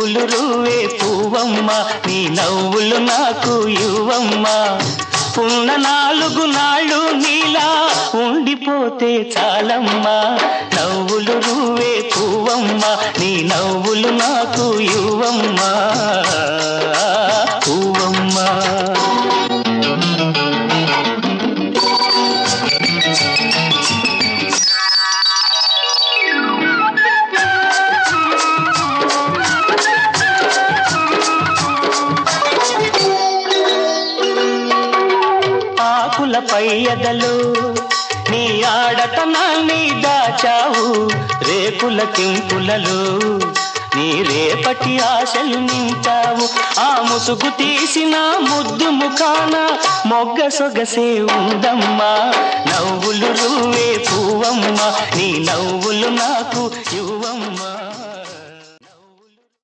నవ్వులు రువ్వే పువ్వమ్మ నీ నవ్వులు నాకు ఇవ్వమ్మ ఉన్న 4 నాళ్ళు నీలా ఉండిపోతే చాలమ్మా నవ్వులు రువ్వే పువ్వమ్మ నీ నవ్వులు నాకు ఇవ్వమ్మ పువ్వమ్మ ఆకులపై ఎదలు నీ ఆడతనాన్ని దాచావు రేకుల కింపులలో నీ రేపటి ఆశలు నింపావు ఆ ముసుగు తీసిన ముద్దు ముఖాన మొగ్గ సొగసే ఉందమ్మా నవ్వులు రువ్వే పువ్వమ్మ నీ నవ్వులు నాకు